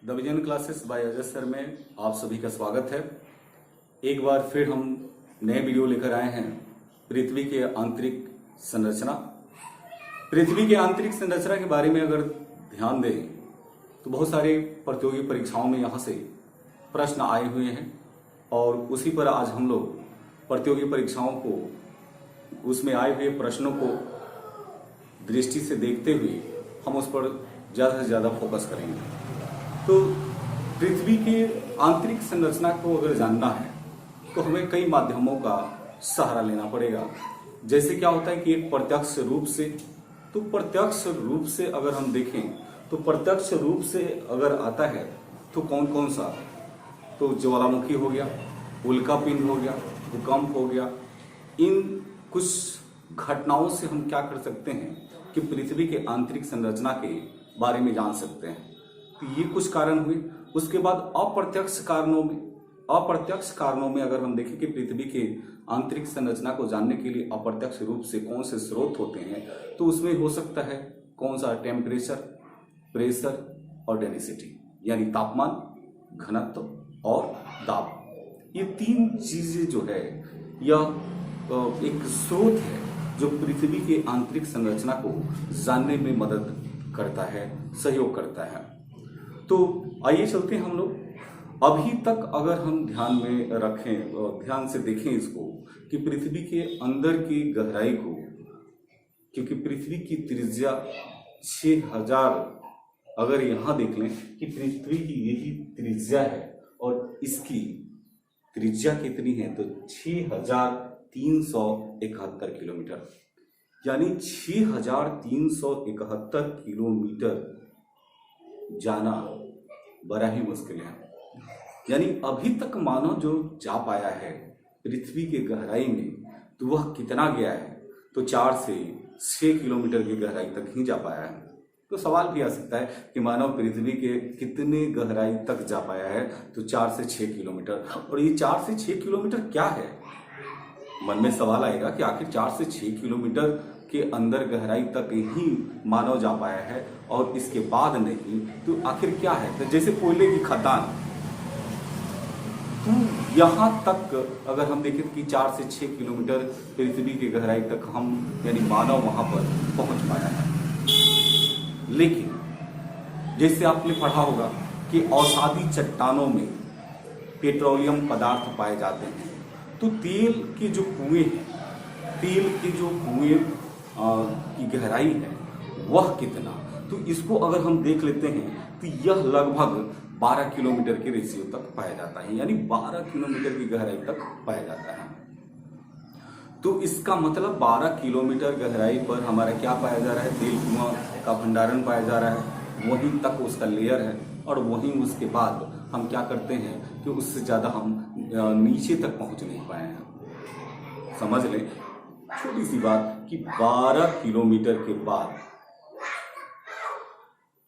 The vision classes bye Ajay sir में आप सभी का स्वागत है। एक बार फिर हम नए वीडियो लेकर आए हैं पृथ्वी के आंतरिक संरचना। पृथ्वी के आंतरिक संरचना के बारे में अगर ध्यान दें तो बहुत सारे प्रतियोगी परीक्षाओं में यहाँ से प्रश्न आए हुए हैं और उसी पर आज हम लोग प्रतियोगी परीक्षाओं को उसमें आए हुए प्रश्नों को दृष्टि से देखते हुए हम उस पर ज़्यादा से ज़्यादा फोकस करेंगे। तो पृथ्वी के आंतरिक संरचना को अगर जानना है तो हमें कई माध्यमों का सहारा लेना पड़ेगा। जैसे क्या होता है कि एक प्रत्यक्ष रूप से, तो प्रत्यक्ष रूप से अगर हम देखें तो प्रत्यक्ष रूप से अगर आता है तो कौन कौन सा, तो ज्वालामुखी हो गया, उल्कापिंड हो गया, भूकंप हो गया। इन कुछ घटनाओं से हम क्या कर सकते हैं कि पृथ्वी के आंतरिक संरचना के बारे में जान सकते हैं। तो ये कुछ कारण हुए। उसके बाद अप्रत्यक्ष कारणों में अगर हम देखें कि पृथ्वी के आंतरिक संरचना को जानने के लिए अप्रत्यक्ष रूप से कौन से स्रोत होते हैं, तो उसमें हो सकता है कौन सा, टेम्परेचर, प्रेशर और डेंसिटी, यानी तापमान, घनत्व और दाब। ये तीन चीजें जो है यह एक स्रोत है जो पृथ्वी के आंतरिक संरचना को जानने में मदद करता है, सहयोग करता है। तो आइए चलते हैं हम लोग। अभी तक अगर हम ध्यान में रखें, ध्यान से देखें इसको कि पृथ्वी के अंदर की गहराई को, क्योंकि पृथ्वी की त्रिज्या 6000, अगर यहाँ देख लें कि पृथ्वी की यही त्रिज्या है और इसकी त्रिज्या कितनी है, तो 6371 किलोमीटर, यानी 6371 किलोमीटर जाना बड़ा ही मुश्किल है। यानी अभी तक मानव जो जा पाया है पृथ्वी के गहराई में, तो वह कितना गया है, तो 4 से 6 किलोमीटर की गहराई तक ही जा पाया है। तो सवाल भी आ सकता है कि मानव पृथ्वी के कितने गहराई तक जा पाया है, तो 4 से 6 किलोमीटर। और ये 4 से 6 किलोमीटर क्या है, मन में सवाल आएगा कि आखिर 4 से 6 किलोमीटर के अंदर गहराई तक ही मानव जा पाया है और इसके बाद नहीं, तो आखिर क्या है। तो जैसे कोयले की खदान, तो यहाँ तक अगर हम देखें कि 4 से 6 किलोमीटर पृथ्वी की गहराई तक हम, यानी मानव वहां पर पहुंच पाया है। लेकिन जैसे आपने पढ़ा होगा कि औषधि चट्टानों में पेट्रोलियम पदार्थ पाए जाते हैं, तो तेल के जो कुएं की गहराई है वह कितना, तो इसको अगर हम देख लेते हैं तो यह लगभग 12 किलोमीटर के रेशियो तक पाया जाता है, यानी 12 किलोमीटर की गहराई तक पाया जाता है। तो इसका मतलब 12 किलोमीटर गहराई पर हमारा क्या पाया जा रहा है, तेल कुआं का भंडारण पाया जा रहा है, वहीं तक उसका लेयर है। और वहीं उसके बाद हम क्या करते हैं कि उससे ज़्यादा हम नीचे तक पहुंच नहीं पाए हैं। समझ लें छोटी सी बात कि 12 किलोमीटर के बाद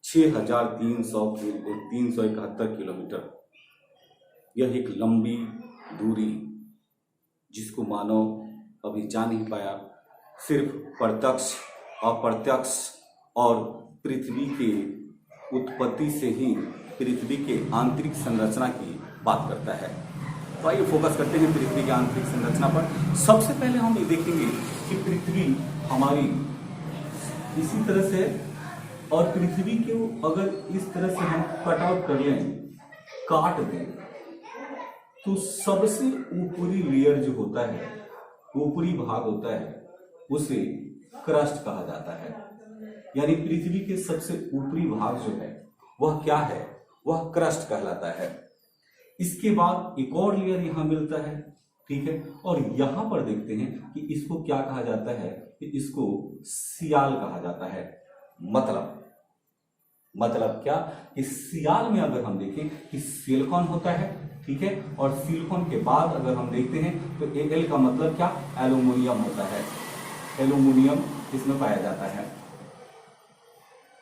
6371 किलोमीटर, यह एक लंबी दूरी जिसको मानव अभी जा नहीं पाया। सिर्फ प्रत्यक्ष, अप्रत्यक्ष और पृथ्वी के उत्पत्ति से ही पृथ्वी के आंतरिक संरचना की बात करता है। तो आइए फोकस करते हैं पृथ्वी की आंतरिक संरचना पर। सबसे पहले हम ये देखेंगे कि पृथ्वी हमारी इसी तरह से, और पृथ्वी को अगर इस तरह से हम कट आउट कर लें, काट दें, तो सबसे ऊपरी लेयर जो होता है, ऊपरी भाग होता है, उसे क्रस्ट कहा जाता है। यानी पृथ्वी के सबसे ऊपरी भाग जो है वह क्या है, वह क्रस्ट कहलाता है। इसके बाद एक और लेयर यहां मिलता है, ठीक है। और यहां पर देखते हैं कि इसको क्या कहा जाता है, कि इसको सियाल कहा जाता है। मतलब क्या, इस सियाल में अगर हम देखें कि सिलिकॉन होता है, ठीक है। और सिलिकॉन के बाद अगर हम देखते हैं तो एल का मतलब क्या, एल्यूमिनियम होता है। एल्यूमिनियम इसमें पाया जाता है।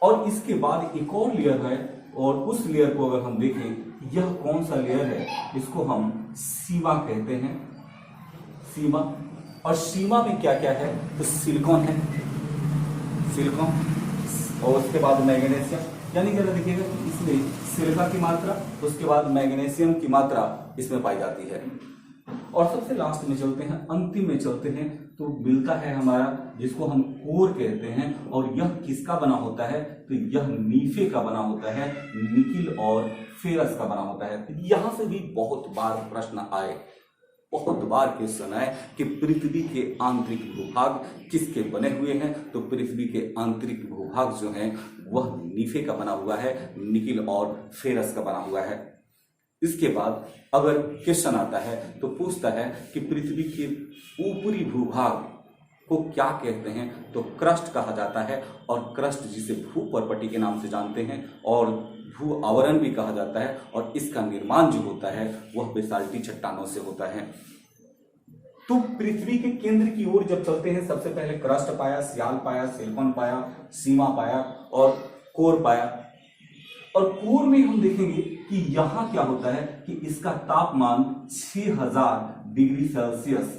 और इसके बाद एक और लेयर है, और उस लेयर को अगर हम देखें, यह कौन सा लेयर है, इसको हम सीमा कहते हैं, सीमा। और सीमा में क्या क्या है, तो सिलिकॉन है, सिलिकॉन, और उसके बाद मैग्नीशियम, यानी जरा देखिएगा कि इसमें सिलिका की मात्रा, उसके बाद मैग्नीशियम की मात्रा इसमें पाई जाती है। और सबसे लास्ट में चलते हैं, अंतिम में चलते हैं, तो मिलता है हमारा जिसको हम कोर कहते हैं। और यह किसका बना होता है? तो यह नीफे का बना होता है, निकिल और फेरस का बना होता है। तो यहां से भी बहुत बार प्रश्न आए, बहुत बार क्वेश्चन आए कि पृथ्वी के आंतरिक भूभाग किसके बने हुए हैं? तो पृथ्वी के आंतरिक भूभाग जो है वह नीफे का बना हुआ है, निकिल और फेरस का बना हुआ है। इसके बाद अगर क्वेश्चन आता है तो पूछता है कि पृथ्वी के ऊपरी भूभाग को क्या कहते हैं? तो क्रस्ट कहा जाता है। और क्रस्ट जिसे भूपर्पटी के नाम से जानते हैं और भू आवरण भी कहा जाता है। और इसका निर्माण जो होता है वह बेसाल्टी चट्टानों से होता है। तो पृथ्वी के केंद्र की ओर जब चलते हैं, सबसे पहले क्रस्ट पाया, सियाल पाया, सिलिकॉन पाया, सीमा पाया और कोर पाया। और कोर में हम देखेंगे कि यहां क्या होता है कि इसका तापमान 6000 डिग्री सेल्सियस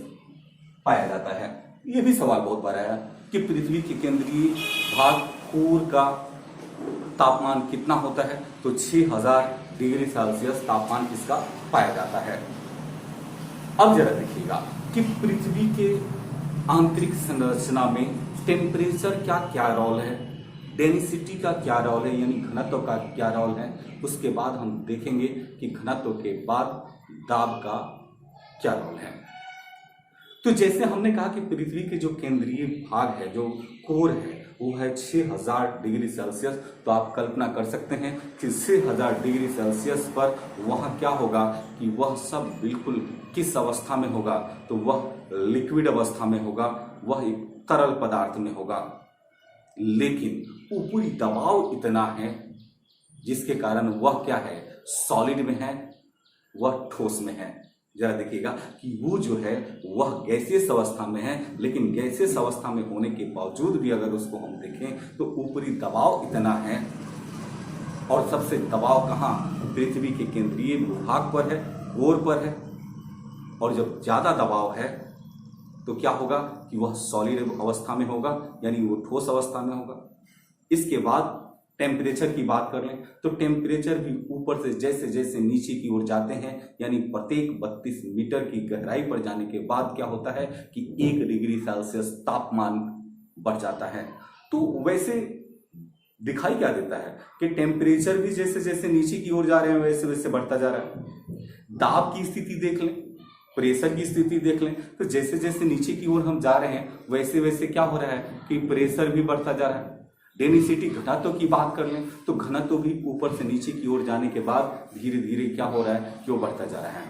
पाया जाता है। यह भी सवाल बहुत बार आया कि पृथ्वी के केंद्रीय भाग कोर का तापमान कितना होता है? तो 6000 डिग्री सेल्सियस तापमान इसका पाया जाता है। अब जरा देखिएगा कि पृथ्वी के आंतरिक संरचना में टेम्परेचर का क्या रोल है, डेंसिटी का क्या रोल है, यानी घनत्व का क्या रोल है। उसके बाद हम देखेंगे कि घनत्व के बाद दाब का क्या रोल है। तो जैसे हमने कहा कि पृथ्वी के जो केंद्रीय भाग है, जो कोर है, वो है 6000 डिग्री सेल्सियस। तो आप कल्पना कर सकते हैं कि 6000 डिग्री सेल्सियस पर वहाँ क्या होगा कि वह सब बिल्कुल किस अवस्था में होगा? तो वह लिक्विड अवस्था में होगा, वह एक तरल पदार्थ में होगा। लेकिन ऊपरी दबाव इतना है जिसके कारण वह क्या है? सॉलिड में है, वह ठोस में है। जरा देखिएगा कि वो जो है वह गैसियस अवस्था में है, लेकिन गैसियस अवस्था में होने के बावजूद भी अगर उसको हम देखें तो ऊपरी दबाव इतना है। और सबसे दबाव कहाँ? पृथ्वी के केंद्रीय भूभाग पर है, कोर पर है। और जब ज्यादा दबाव है तो क्या होगा कि वह सॉलिड अवस्था में होगा, यानी वो ठोस अवस्था में होगा। इसके बाद टेम्परेचर की बात कर लें तो टेम्परेचर भी ऊपर से जैसे जैसे नीचे की ओर जाते हैं, यानी प्रत्येक 32 मीटर की गहराई पर जाने के बाद क्या होता है कि 1 डिग्री सेल्सियस तापमान बढ़ जाता है। तो वैसे दिखाई क्या देता है कि टेम्परेचर भी जैसे जैसे नीचे की ओर जा रहे हैं वैसे वैसे बढ़ता जा रहा है। दाब की स्थिति देख लें, प्रेशर की स्थिति देख लें, तो जैसे जैसे नीचे की ओर हम जा रहे हैं वैसे वैसे क्या हो रहा है कि प्रेशर भी बढ़ता जा रहा है। डेंसिटी घनत्व की बात कर लें तो घनत्व भी ऊपर से नीचे की ओर जाने के बाद धीरे धीरे क्या हो रहा है कि वो बढ़ता जा रहा है।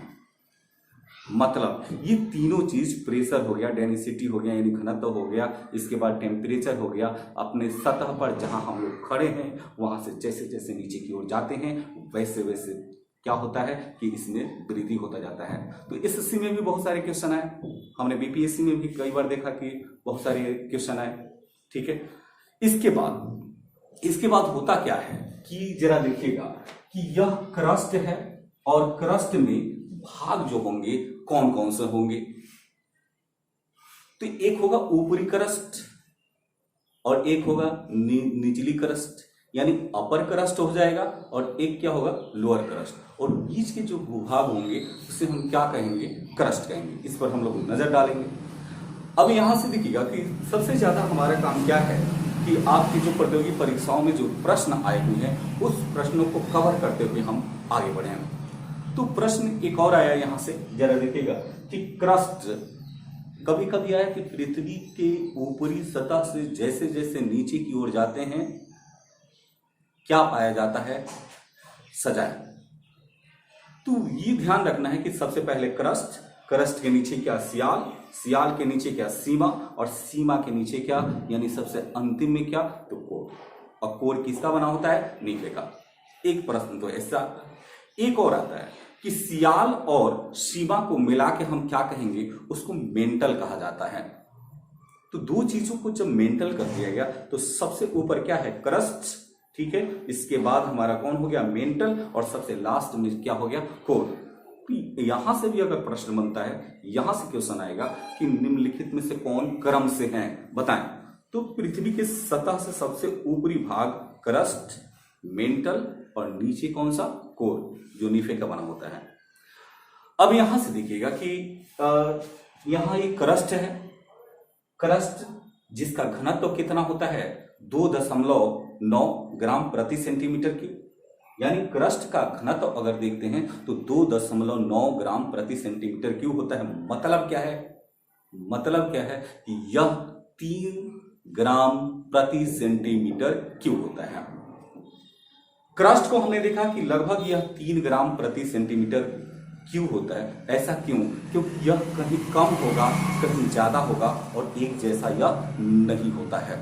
मतलब ये तीनों चीज, प्रेशर हो गया, डेंसिटी हो गया यानी घनत्व हो गया, इसके बाद टेम्परेचर हो गया, अपने सतह पर जहां हम लोग खड़े हैं वहां से जैसे जैसे नीचे की ओर जाते हैं वैसे वैसे क्या होता है कि इसमें वृद्धि होता जाता है। तो एसएससी में भी बहुत सारे क्वेश्चन आए, हमने बीपीएससी में भी कई बार देखा कि बहुत सारे क्वेश्चन आए। ठीक है, इसके बाद होता क्या है कि जरा देखिएगा कि यह क्रस्ट है और क्रस्ट में भाग जो होंगे कौन कौन से होंगे। तो एक होगा ऊपरी क्रस्ट और एक होगा निचली क्रस्ट, यानी अपर क्रस्ट हो जाएगा, और एक क्या होगा लोअर क्रस्ट। और बीच के जो भूभाग होंगे उसे हम क्या कहेंगे? क्रस्ट कहेंगे। इस पर हम लोग नजर डालेंगे। अब यहां से देखिएगा कि सबसे ज्यादा हमारा काम क्या है कि आपकी जो प्रतियोगी परीक्षाओं में जो प्रश्न आए हुए हैं उस प्रश्नों को कवर करते हुए हम आगे बढ़े। तो प्रश्न एक और आया यहां से, जरा देखिएगा कि क्रस्ट कभी कभी आया कि पृथ्वी के ऊपरी सतह से जैसे जैसे नीचे की ओर जाते हैं क्या पाया जाता है? सजाएं। तो ये ध्यान रखना है कि सबसे पहले क्रस्ट, क्रस्ट के नीचे क्या? सियाल, सियाल के नीचे क्या? सीमा, और सीमा के नीचे क्या? यानी सबसे अंतिम में क्या? तो कोर। और कोर किसका बना होता है? नीचे का। एक प्रश्न तो ऐसा। एक और आता है कि सियाल और सीमा को मिला के हम क्या कहेंगे? उसको मेंटल कहा जाता है। तो दो चीजों को जब मेंटल कर दिया गया तो सबसे ऊपर क्या है? क्रस्ट। ठीक है, इसके बाद हमारा कौन हो गया? मेंटल, और सबसे लास्ट में क्या हो गया? कोर। यहां से भी अगर प्रश्न बनता है, यहां से क्वेश्चन आएगा कि निम्नलिखित में से कौन क्रम से हैं, बताएं। तो पृथ्वी के सतह से सबसे ऊपरी भाग क्रस्ट, मेंटल और नीचे कौन सा, कोर, जो नीफे का बना होता है। अब यहां से देखिएगा कि यहां एक क्रस्ट है, क्रस्ट जिसका घनत्व कितना होता है 2.9 ग्राम प्रति सेंटीमीटर क्यूब, यानी क्रस्ट का घनत्व अगर देखते हैं तो 2.9 ग्राम प्रति सेंटीमीटर क्यूब होता है। मतलब क्या है, मतलब क्या है कि यह 3 ग्राम प्रति सेंटीमीटर क्यूब होता है। क्रस्ट को हमने देखा कि लगभग यह 3 ग्राम प्रति सेंटीमीटर क्यूब होता है। ऐसा क्यों? क्योंकि यह कहीं कम होगा, कहीं ज्यादा होगा और एक जैसा यह नहीं होता है।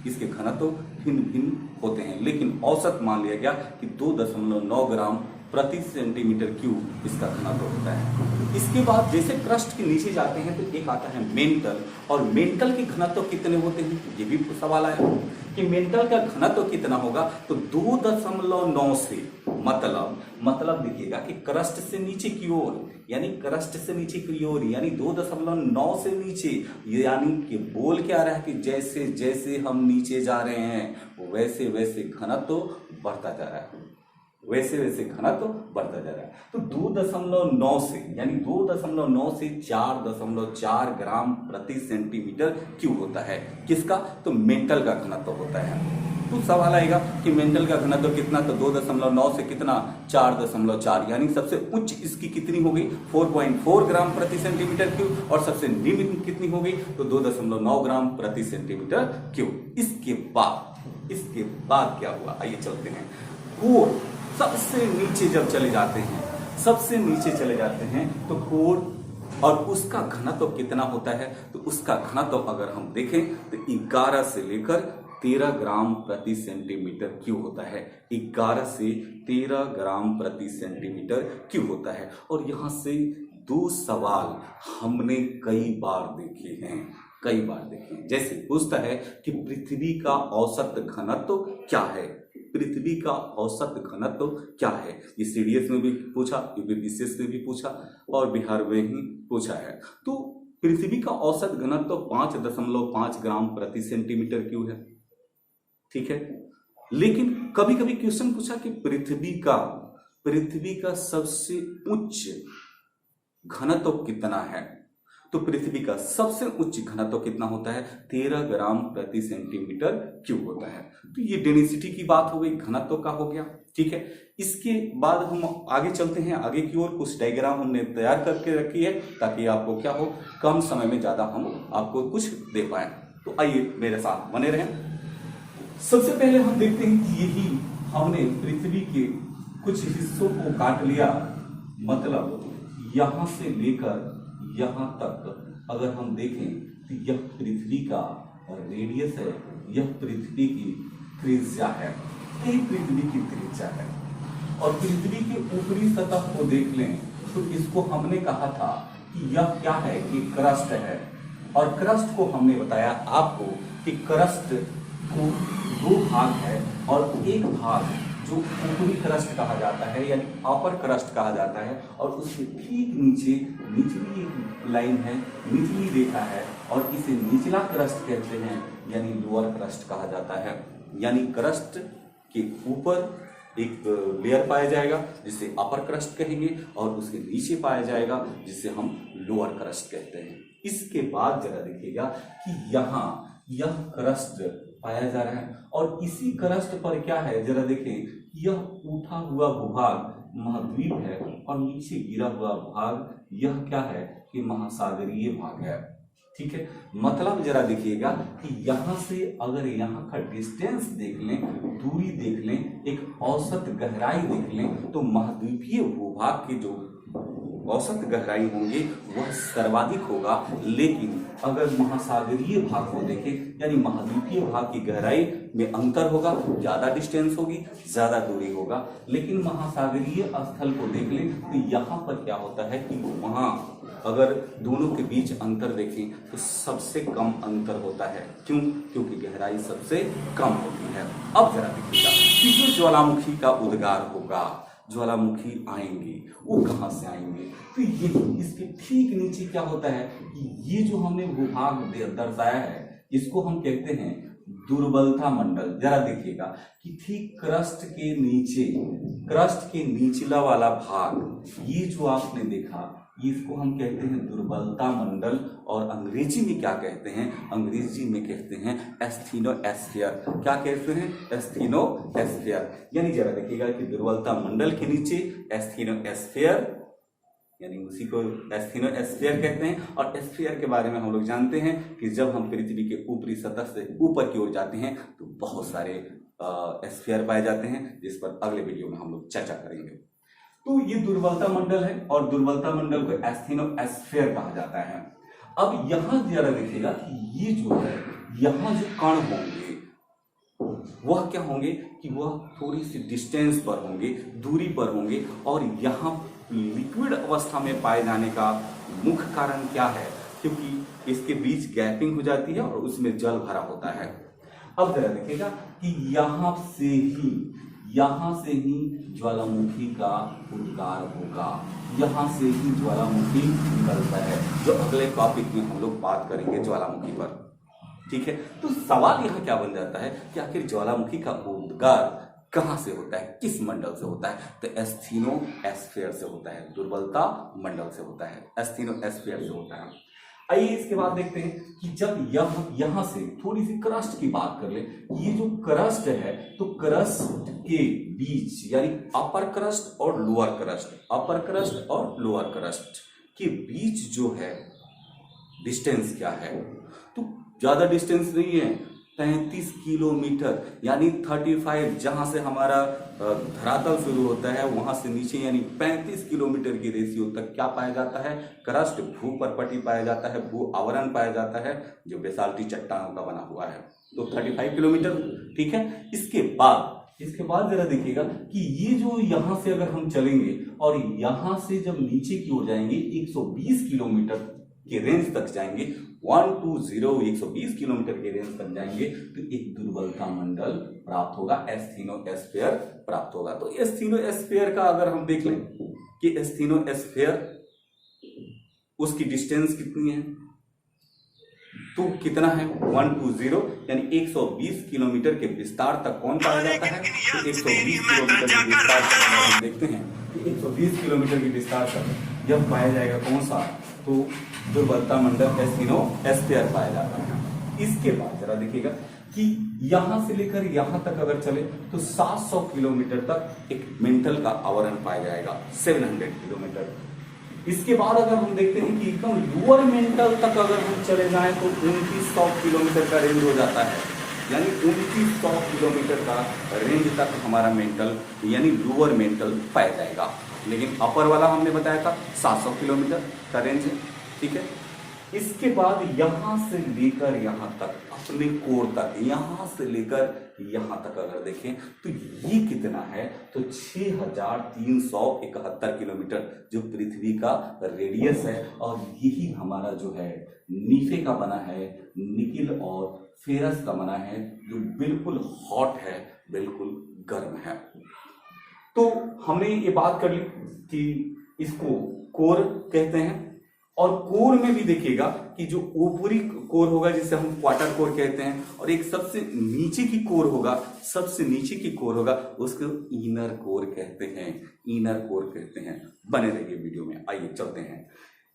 इसके घनत्व भिन्न भिन्न होते हैं, लेकिन औसत मान लिया गया कि 2.9 ग्राम प्रति सेंटीमीटर क्यूब इसका घनत्व होता है। इसके बाद जैसे क्रस्ट के नीचे जाते हैं तो एक आता है मेंटल, और मेंटल के घनत्व कितने होते हैं, ये भी सवाल आया कि मेंटल का घनत्व कितना होगा। तो 2.9 से मतलब देखिएगा कि क्रस्ट से नीचे की ओर, यानी क्रस्ट से नीचे की ओर, यानी 2.9 से नीचे, यानी कि बोल क्या रहा है कि जैसे जैसे हम नीचे जा रहे हैं वैसे वैसे घनत्व बढ़ता जा रहा है, वैसे वैसे घनत्व बढ़ता जा रहा है। तो 2.9 से, यानी 2.9 से 4.4 ग्राम प्रति सेंटीमीटर क्यूब होता है। किसका? तो मेंटल का घनत्व होता है। तो सवाल आएगा कि मेंटल का घनत्व कितना, तो 2.9 से कितना, 4.4, यानी सबसे उच्च इसकी कितनी हो गई 4.4 ग्राम प्रति सेंटीमीटर क्यूब, और सबसे निम्न कितनी हो गई तो 2.9 ग्राम प्रति सेंटीमीटर क्यूब। इसके बाद क्या हुआ, आइए चलते हैं। कोर सबसे नीचे जब चले जाते हैं, सबसे नीचे चले जाते हैं तो कोर, और उसका घनत्व कितना होता है, तो उसका घनत्व अगर हम देखें तो 11 से लेकर 13 ग्राम प्रति सेंटीमीटर क्यूब होता है। 11 से 13 ग्राम प्रति सेंटीमीटर क्यूब होता है। और यहां से 2 सवाल हमने कई बार देखे हैं, जैसे पूछता है कि पृथ्वी का औसत घनत्व क्या है, पृथ्वी का औसत घनत्व क्या है। ये सीडीएस में भी पूछा, यूपीपीसीएस में भी पूछा और बिहार में ही पूछा है। तो पृथ्वी का औसत घनत्व 5.5 ग्राम प्रति सेंटीमीटर क्यूब है, ठीक है। लेकिन कभी कभी क्वेश्चन पूछा कि पृथ्वी का सबसे उच्च घनत्व कितना है, तो पृथ्वी का सबसे उच्च घनत्व कितना होता है 13 ग्राम प्रति सेंटीमीटर क्यूब होता है। तो ये डेंसिटी की बात हो गई, घनत्व का हो गया, ठीक है। इसके बाद हम आगे चलते हैं, आगे की ओर कुछ डायग्राम हमने तैयार करके रखी है ताकि आपको क्या हो, कम समय में ज्यादा हम आपको कुछ दे पाए। तो आइए मेरे साथ बने रहें। सबसे पहले हम देखते हैं कि यही हमने पृथ्वी के कुछ हिस्सों को काट लिया, मतलब यहां से लेकर यहां तक अगर हम देखें तो यह पृथ्वी का रेडियस है, यह पृथ्वी की त्रिज्या है, यही पृथ्वी की त्रिज्या है। और पृथ्वी के ऊपरी सतह को देख लें तो इसको हमने कहा था कि यह क्या है कि क्रस्ट है। और क्रस्ट को हमने बताया आपको कि क्रस्ट को 2 भाग है, और एक भाग जो ऊपरी क्रस्ट कहा जाता है यानी अपर क्रस्ट कहा जाता है, और उसके ठीक नीचे निचली लाइन है, निचली रेखा है, और इसे निचला क्रस्ट कहते हैं यानी लोअर क्रस्ट कहा जाता है। यानी क्रस्ट के ऊपर एक लेयर पाया जाएगा जिसे अपर क्रस्ट कहेंगे, और उसके नीचे पाया जाएगा जिसे हम लोअर क्रस्ट कहते हैं। इसके बाद जरा देखिएगा कि यहाँ यह क्रस्ट पाया जा रहा है, और इसी क्रस्ट पर क्या है जरा देखें, यह उठा हुआ भूभाग महाद्वीप है, और नीचे गिरा हुआ भाग यह क्या है कि महासागरीय भाग है, ठीक है। मतलब जरा देखिएगा कि यहां से अगर यहाँ का डिस्टेंस देख लें, दूरी देख लें, एक औसत गहराई देख लें, तो महाद्वीपीय भूभाग की जो औसत गहराई होंगे वह सर्वाधिक होगा। लेकिन अगर महासागरीय भाग को देखें यानी महाद्वीपीय भाग की गहराई में अंतर होगा, ज्यादा डिस्टेंस होगी, ज्यादा दूरी होगा। लेकिन महासागरीय स्थल को देख लें तो यहाँ पर क्या होता है कि वहां अगर दोनों के बीच अंतर देखें तो सबसे कम अंतर होता है। क्यों? क्योंकि गहराई सबसे कम होती है। अब जरा देखिएगा कि जो ज्वालामुखी का उद्गार होगा, ज्वालामुखी आएंगे, वो कहां से आएंगे, तो ये इसके ठीक नीचे क्या होता है कि ये जो हमने भूभाग दर्शाया है इसको हम कहते हैं दुर्बलता मंडल। जरा देखिएगा कि ठीक क्रस्ट के निचला वाला भाग, ये जो आपने देखा, इसको हम कहते हैं दुर्बलता मंडल। और अंग्रेजी में क्या कहते हैं? अंग्रेजी में कहते हैं एस्थीनोएस्फीयर। क्या कहते हैं? एस्थीनोएस्फीयर। यानी जरा देखिएगा कि दुर्बलता मंडल के नीचे एस्थीनोएस्फीयर, यानी उसी को एस्थीनोएस्फीयर कहते हैं। और एस्फीयर के बारे में हम लोग जानते हैं कि जब हम पृथ्वी के ऊपरी सतह से ऊपर की ओर जाते हैं तो बहुत सारे एस्फीयर पाए जाते हैं, जिस पर अगले वीडियो में हम लोग चर्चा करेंगे। तो ये दुर्बलता मंडल है और दुर्बलता मंडल को एस्थीनोएस्फीयर कहा जाता है। अब यहां जरा देखिएगा कि ये जो है, यहां जो कण होंगे वह क्या होंगे कि वह थोड़ी सी डिस्टेंस पर होंगे, दूरी पर होंगे। और यहाँ लिक्विड अवस्था में पाए जाने का मुख्य कारण क्या है? क्योंकि इसके बीच गैपिंग हो जाती है और उसमें जल भरा होता है। अब जरा देखिएगा कि यहाँ से ही ज्वालामुखी का उद्गार होगा, यहाँ से ही ज्वालामुखी निकलता है, जो अगले टॉपिक में हम लोग बात करेंगे ज्वालामुखी पर। ठीक है, तो सवाल यहाँ क्या बन जाता है कि आखिर ज्वालामुखी का उद्गार कहां से होता है, किस मंडल से होता है? तो एस्थीनोएस्फीयर से होता है, दुर्बलता मंडल से होता है, एस्थीनोएस्फीयर से होता है। आइए इसके बाद देखते हैं कि जब यहां से थोड़ी सी क्रस्ट की बात कर ले, ये जो क्रस्ट है, तो क्रस्ट के बीच यानी अपर क्रस्ट और लोअर क्रस्ट के बीच जो है डिस्टेंस क्या है? तो ज्यादा डिस्टेंस नहीं है, 35 किलोमीटर, यानी 35, जहां से हमारा धरातल शुरू होता है वहां से नीचे यानी 35 किलोमीटर की रेशियो तक क्या पाया जाता है? क्रस्ट, भू परपटी पाया जाता है, भू आवरण पाया जाता है, जो बेसाल्टी चट्टानों का बना हुआ है। तो 35 किलोमीटर। ठीक है, इसके बाद जरा देखिएगा कि ये जो यहां से अगर हम चलेंगे और यहां से जब नीचे की ओर जाएंगे 120 किलोमीटर के रेंज तक जाएंगे, 120 किलोमीटर के रेंज तक जाएंगे, तो एक दुर्बलता मंडल प्राप्त होगा, एस्थीनोएस्फीयर प्राप्त होगा। तो एस्थीनोएस्फीयर का अगर हम देख लें कि एस्थीनोएस्फीयर उसकी डिस्टेंस कितनी है, तो कितना है? 120 यानी 120 किलोमीटर के विस्तार तक कौन पाया जाता है? तो 120 किलोमीटर के विस्तार तक हम देखते हैं कि 120 किलोमीटर के विस्तार तक जब पाया जाएगा कौन सा? तो दुर्बलता मंडल एस्थीनोएस्फीयर पाया जाता है। इसके बाद जरा देखिएगा कि यहां से लेकर यहां तक अगर चले तो 700 किलोमीटर तक एक मेंटल का आवरण पाया जाएगा, 700 किलोमीटर। इसके बाद अगर हम देखते हैं कि एकदम लोअर मेंटल तक अगर हम चले जाएं तो 2900 किलोमीटर का रेंज हो जाता है, यानी 2900 किलोमीटर का रेंज तक हमारा मेंटल यानी लोअर मेंटल पाया जाएगा। लेकिन अपर वाला हमने बताया था 700 किलोमीटर का रेंज है। ठीक है, इसके बाद यहां से लेकर यहां तक अपने कोर तक, यहां से लेकर यहां तक अगर देखें तो ये कितना है? तो 6371 किलोमीटर जो पृथ्वी का रेडियस है। और यही हमारा जो है नीफे का बना है, निकिल और फेरस का बना है, जो बिल्कुल हॉट है, बिल्कुल गर्म है। तो हमने ये बात कर ली कि इसको कोर कहते हैं। और कोर में भी देखिएगा कि जो ऊपरी कोर होगा जिसे हम क्वार्टर कोर कहते हैं, और एक सबसे नीचे की कोर होगा उसको इनर कोर कहते हैं। बने रहिए वीडियो में। आइए चलते हैं,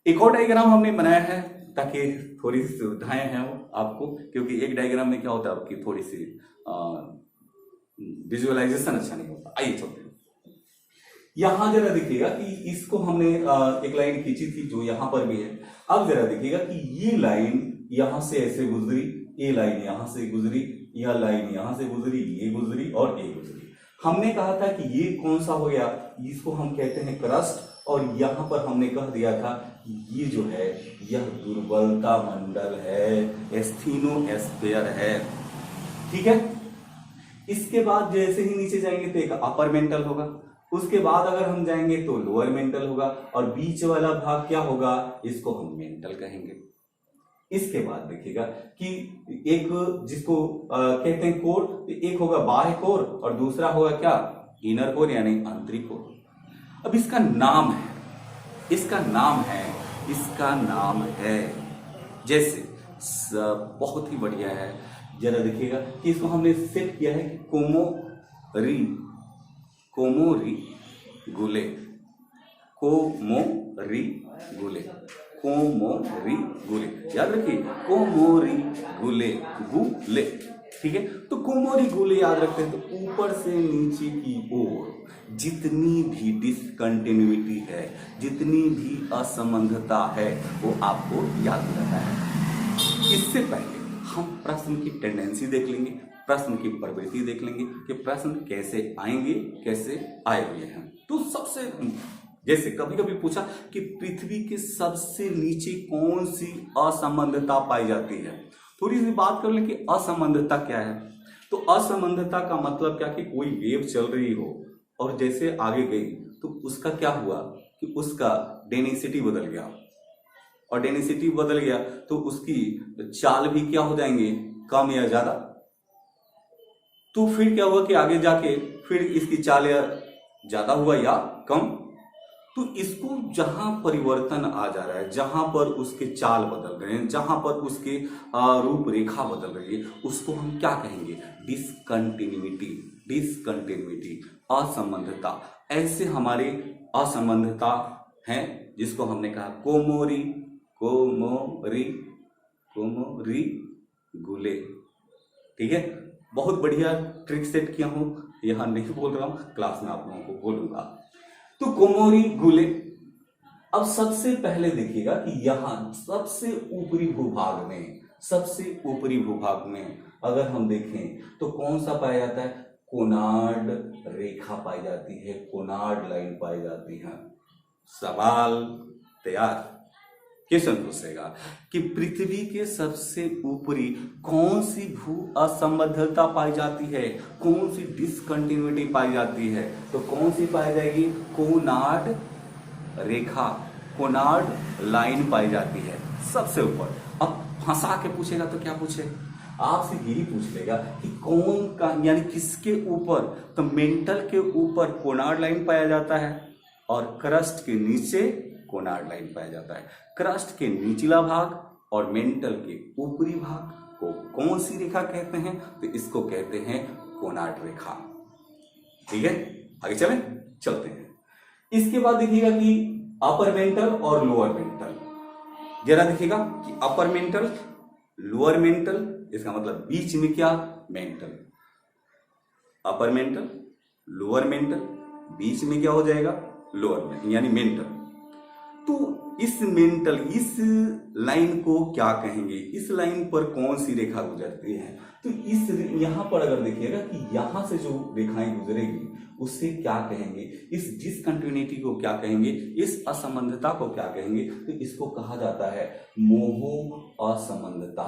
एक और डायग्राम हमने बनाया है ताकि थोड़ी सी सुविधाएं हैं आपको, क्योंकि एक डायग्राम में क्या होता है आपकी थोड़ी सी विजुअलाइजेशन अच्छा नहीं होता। आइए चलते हैं। यहां जरा देखिएगा कि इसको हमने एक लाइन खींची थी जो यहां पर भी है। अब जरा देखिएगा कि ये लाइन यहां से ऐसे गुजरी, ये लाइन यहां से गुजरी, यह लाइन यहां से गुजरी, ये गुजरी और ये गुजरी। हमने कहा था कि ये कौन सा हो गया? इसको हम कहते हैं क्रस्ट। और यहां पर हमने कह दिया था कि ये जो है यह दुर्बलता मंडल है, एस्थीनोएस्फीयर है। ठीक है, इसके बाद जैसे ही नीचे जाएंगे तो एक अपर मेंटल होगा, उसके बाद अगर हम जाएंगे तो लोअर मेंटल होगा, और बीच वाला भाग क्या होगा? इसको हम मेंटल कहेंगे। इसके बाद देखिएगा कि एक जिसको कहते हैं कोर, तो एक होगा बाह्य कोर और दूसरा होगा क्या? इनर कोर यानी आंतरिक कोर। अब इसका नाम है जैसे बहुत ही बढ़िया है जरा देखिएगा कि इसको हमने सेट किया है कि कोमोरी गुले, कोमोरी गुले, कोमोरी गुले, याद रखिए कोमोरी गुले, गुले, ठीक है। तो कोमोरी गुले याद रखते हैं तो ऊपर से नीचे की ओर जितनी भी डिसकंटिन्यूटी है, जितनी भी असंबद्धता है, वो आपको याद रहता है। इससे पहले हम प्रश्न की टेंडेंसी देख लेंगे, प्रश्न की प्रवृत्ति देख लेंगे कि प्रश्न कैसे आएंगे, कैसे आए हुए हैं। तो सबसे जैसे कभी कभी पूछा कि पृथ्वी के सबसे नीचे कौन सी असंबद्धता पाई जाती है, थोड़ी सी बात कर लें कि असंबद्धता क्या है। तो असंबद्धता का मतलब क्या कि कोई वेव चल रही हो और जैसे आगे गई तो उसका क्या हुआ कि उसका डेंसिटी बदल गया, और डेंसिटी बदल गया तो उसकी चाल भी क्या हो जाएंगे, कम या ज्यादा। तो फिर क्या हुआ कि आगे जाके फिर इसकी चाल या ज्यादा हुआ या कम। तो इसको जहां परिवर्तन आ जा रहा है, जहां पर उसके चाल बदल रहे हैं, जहां पर उसके रूपरेखा बदल रही है, उसको हम क्या कहेंगे, डिसकंटिन्यूटी, डिसकंटिन्यूटी, असंबद्धता। ऐसे हमारे असंबद्धता हैं जिसको हमने कहा कोमोरी, कोमोरी, कोमोरी गुले, ठीक है। बहुत बढ़िया ट्रिक सेट किया हूं, यहां नहीं बोल रहा हूं, क्लास में आप लोगों को बोलूंगा। तो कोमोरी गुले। अब सबसे पहले देखिएगा कि यहां सबसे ऊपरी भूभाग में, सबसे ऊपरी भूभाग में अगर हम देखें तो कौन सा पाया जाता है, कोनार्ड रेखा पाई जाती है, कोनार्ड लाइन पाई जाती है। सवाल तैयार, क्वेश्चन पूछेगा कि पृथ्वी के सबसे ऊपरी कौन सी भू असंबद्धता पाई जाती है, कौन सी डिसकंटिन्यूटी पाई जाती है। तो कौन सी पाई जाएगी, कोनार्ड रेखा, कोनार्ड लाइन पाई जाती है सबसे ऊपर। अब फंसा के पूछेगा तो क्या पूछे, आपसे यही पूछ लेगा कि कौन का यानी किसके ऊपर, तो मेंटल के ऊपर कोनार्ड लाइन पाया जाता है और क्रस्ट के नीचे कोनार्ड लाइन पाया जाता है। क्रस्ट के निचला भाग और मेंटल के ऊपरी भाग को कौन सी रेखा कहते हैं, तो इसको कहते हैं कोनार्ड रेखा, ठीक है। आगे चलते हैं। इसके बाद देखिएगा कि अपर मेंटल और लोअर मेंटल, जरा देखिएगा कि अपर मेंटल, लोअर मेंटल, इसका मतलब बीच में क्या, mantle. Upper mantle, lower mantle, बीच में क्या हो जाएगा, लोअर में यानी मेंटल। तो इस मेंटल, इस लाइन को क्या कहेंगे, इस लाइन पर कौन सी रेखा गुजरती है, तो इस यहां पर अगर देखिएगा कि यहां से जो रेखाएं गुजरेगी उससे क्या कहेंगे, इस डिसकंटिन्यूटी को क्या कहेंगे, इस असंबद्धता को क्या कहेंगे, तो इसको कहा जाता है मोहो असंबद्धता।